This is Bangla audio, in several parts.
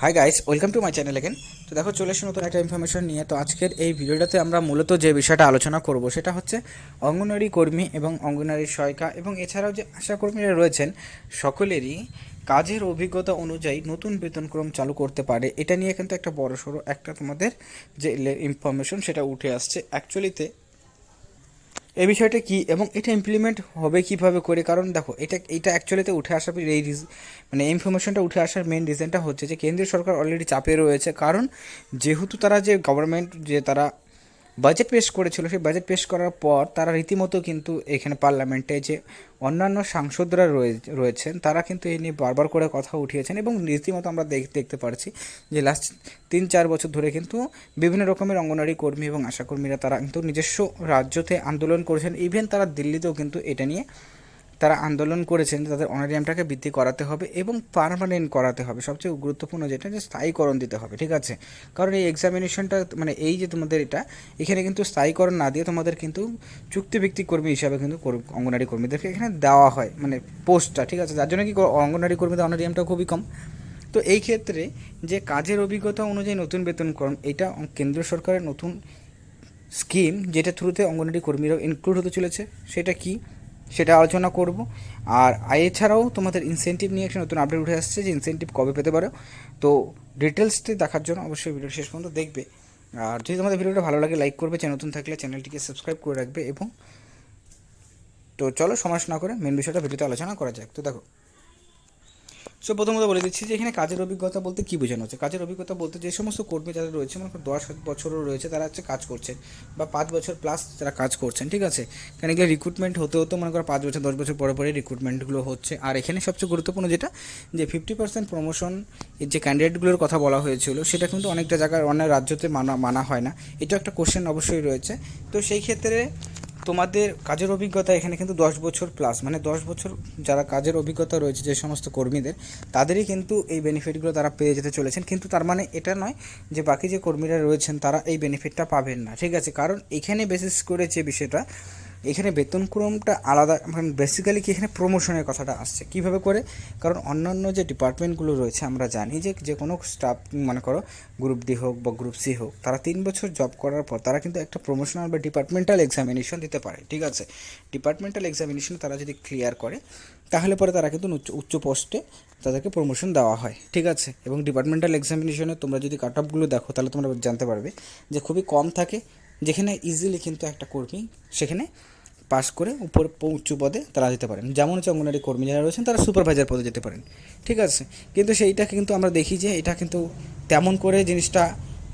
Hi guys, welcome to my channel again. তো দেখো, চলে এসে নতুন একটা ইনফরমেশন নিয়ে। তো আজকের এই ভিডিওটাতে আমরা মূলত যে বিষয়টা আলোচনা করব সেটা হচ্ছে অঙ্গনওয়াড়ি কর্মী এবং অঙ্গনওয়াড়ি সহায়িকা এবং এছাড়াও যে আশা কর্মীরা রয়েছেন সকলেরই কাজের অভিজ্ঞতা অনুযায়ী নতুন বেতনক্রম চালু করতে পারে। এটা নিয়ে কিন্তু একটা বড়সড় একটা তোমাদের যে ইনফরমেশন সেটা উঠে আসছে অ্যাকচুয়ালিতে এই বিষয়টা কি এবং এটা ইমপ্লিমেন্ট হবে কিভাবে করে। কারণ দেখো, এটা অ্যাকচুয়ালিতে উঠে আসার এই মানে ইনফরমেশনটা উঠে আসার মেন রিজনটা হচ্ছে যে কেন্দ্রীয় সরকার অলরেডি চাপে রয়েছে। কারণ যেহেতু তারা যে গভর্নমেন্ট যে তারা বাজেট পেশ করেছিল, সেই বাজেট পেশ করার পর তারা রীতিমতো কিন্তু এখানে পার্লামেন্টে যে অন্যান্য সাংসদরা রয়েছেন তারা কিন্তু এই নিয়ে বারবার করে কথা উঠিয়েছেন এবং রীতিমতো আমরা দেখতে পারছি যে লাস্ট 3-4 বছর ধরে কিন্তু বিভিন্ন রকমের অঙ্গনওয়াড়ি কর্মী এবং আশাকর্মীরা তারা কিন্তু নিজস্ব রাজ্যতে আন্দোলন করেছেন। ইভেন তারা দিল্লিতেও কিন্তু এটা নিয়ে তারা আন্দোলন করেছেন যে তাদের অনারিয়ামটাকে বৃদ্ধি করাতে হবে এবং পার্মানেন্ট করাতে হবে। সবচেয়ে গুরুত্বপূর্ণ যেটা যে স্থায়ীকরণ দিতে হবে, ঠিক আছে। কারণ এই এক্সামিনেশনটা মানে এই যে তোমাদের এখানে কিন্তু স্থায়ীকরণ না দিয়ে তোমাদের কিন্তু চুক্তিভিত্তিক কর্মী হিসাবে কিন্তু অঙ্গনওয়াড়ি কর্মীদেরকে এখানে দেওয়া হয়, মানে পোস্টটা, ঠিক আছে। যার জন্য কি অঙ্গনওয়াড়ি কর্মীদের অনারিয়ামটা খুবই কম। তো এই ক্ষেত্রে যে কাজের অভিজ্ঞতা অনুযায়ী নতুন বেতনক্রম, এটা কেন্দ্র সরকারের নতুন স্কিম যেটা থ্রুতে অঙ্গনওয়াড়ি কর্মীরাও ইনক্লুড হতে চলেছে। সেটা কি, সেটা আলোচনা করব। আর এছাড়াও তোমাদের ইনসেন্টিভ নিয়ে একটা নতুন আপডেট উঠে আসছে যে ইনসেন্টিভ কবে পেতে পারো। তো ডিটেলসটি দেখার জন্য অবশ্যই ভিডিও শেষ পর্যন্ত দেখবে। আর যদি তোমাদের ভিডিওটা ভালো লাগে লাইক করবে, চ্যানেল নতুন থাকলে চ্যানেলটিকে সাবস্ক্রাইব করে রাখবে। এবং তো চলো সময় না করে মেন বিষয়টা ভিডিওতে আলোচনা করা যাক। তো দেখো, সো প্রথমত বলে দিচ্ছি যে এখানে কাজের অভিজ্ঞতা বলতে কী বোঝানো হচ্ছে। কাজের অভিজ্ঞতা বলতে যে সমস্ত কর্মী যারা রয়েছে, মনে করো 10 বছরও রয়েছে, তারা হচ্ছে কাজ করছেন, বা 5 বছর প্লাস যারা কাজ করছেন, ঠিক আছে। কারণ এগুলো রিক্রুটমেন্ট হতে হতে মনে করো 5 বছর 10 বছর পরে পরে রিক্রুটমেন্টগুলো হচ্ছে। আর এখানে সবচেয়ে গুরুত্বপূর্ণ যেটা যে 50% প্রমোশন এর যে ক্যান্ডিডেটগুলোর কথা বলা হয়েছিল, সেটা কিন্তু অনেকটা জায়গায় অনেক রাজ্যতে মানা হয় না। এটা একটা কোশ্চেন অবশ্যই রয়েছে। তো সেই ক্ষেত্রে তোমাদের কাজের অভিজ্ঞতা এখানে কিন্তু 10 বছর প্লাস, মানে 10 বছর যারা কাজের অভিজ্ঞতা রয়েছে যে সমস্ত কর্মীদের, তাদেরই কিন্তু এই বেনিফিটগুলো তারা পেয়ে যেতে চলেছেন। কিন্তু তার মানে এটা নয় যে বাকি যে কর্মীরা রয়েছেন তারা এই বেনিফিটটা পাবেন না, ঠিক আছে। কারণ এখানে বেসিস করে যে বিষয়টা, এখানে বেতনক্রমটা আলাদা, মানে বেসিক্যালি কি এখানে প্রমোশনের কথাটা আসছে কীভাবে করে। কারণ অন্যান্য যে ডিপার্টমেন্টগুলো রয়েছে আমরা জানি যে কোনো স্টাফ, মনে করো গ্রুপ ডি হোক বা গ্রুপ সি হোক, তারা 3 বছর জব করার পর তারা কিন্তু একটা প্রমোশনাল বা ডিপার্টমেন্টাল এক্সামিনেশন দিতে পারে, ঠিক আছে। ডিপার্টমেন্টাল এক্সামিনেশন তারা যদি ক্লিয়ার করে তাহলে পরে তারা কিন্তু উচ্চ পোস্টে তাদেরকে প্রমোশন দেওয়া হয়, ঠিক আছে। এবং ডিপার্টমেন্টাল এক্সামিনেশনে তোমরা যদি কাট অফগুলো দেখো তাহলে তোমরা জানতে পারবে যে খুবই কম থাকে, যেখানে ইজিলি কিন্তু একটা কর্মী সেখানে পাস করে উপর উচ্চ পদে তারা যেতে পারেন। যেমন হচ্ছে অঙ্গনওয়াড়ি কর্মী যারা রয়েছেন তারা সুপারভাইজার পদে যেতে পারেন, ঠিক আছে। কিন্তু সেইটাকে কিন্তু আমরা দেখি যে এটা কিন্তু তেমন করে জিনিসটা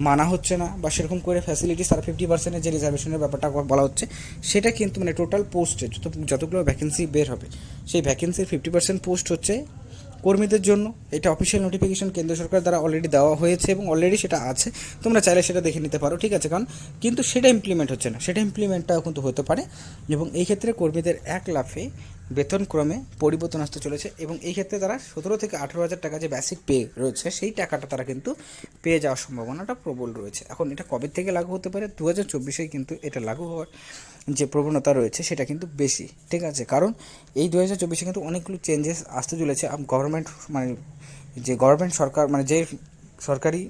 মানা হচ্ছে না, বা সেরকম করে ফ্যাসিলিটিস আর 50%-এর যে রিজার্ভেশনের ব্যাপারটা বলা হচ্ছে, সেটা কিন্তু মানে টোটাল পোস্টে যতগুলো ভ্যাকেন্সি বের হবে, সেই ভ্যাকেন্সির 50% পোস্ট হচ্ছে কর্মীদের জন্য। এটা অফিসিয়াল নোটিফিকেশন কেন্দ্র সরকার দ্বারা অলরেডি দেওয়া হয়েছে এবং অলরেডি সেটা আছে, তোমরা চাইলে সেটা দেখে নিতে পারো, ঠিক আছে। কারণ কিন্তু সেটা ইমপ্লিমেন্ট হচ্ছে না, সেটা ইমপ্লিমেন্টটাও কিন্তু হতে পারে। এবং এই ক্ষেত্রে কর্মীদের এক লাফে বেতনক্রমে পরিবর্তন আসতে চলেছে। এবং এই ক্ষেত্রে তারা 17 থেকে 18 হাজার টাকা যে বেসিক পে রয়েছে, সেই টাকাটা তারা কিন্তু পেয়ে যাওয়ার সম্ভাবনাটা প্রবল রয়েছে। এখন এটা কবে থেকে লাগু হতে পারে? 2024-এ কিন্তু এটা লাগু হওয়ার যে প্রবণতা রয়েছে সেটা কিন্তু বেশি, ঠিক আছে। কারণ এই 2024-এ কিন্তু অনেকগুলো চেঞ্জেস আসতে চলেছে। গভর্নমেন্ট মানে যে গভর্নমেন্ট সরকার, মানে যে সরকারি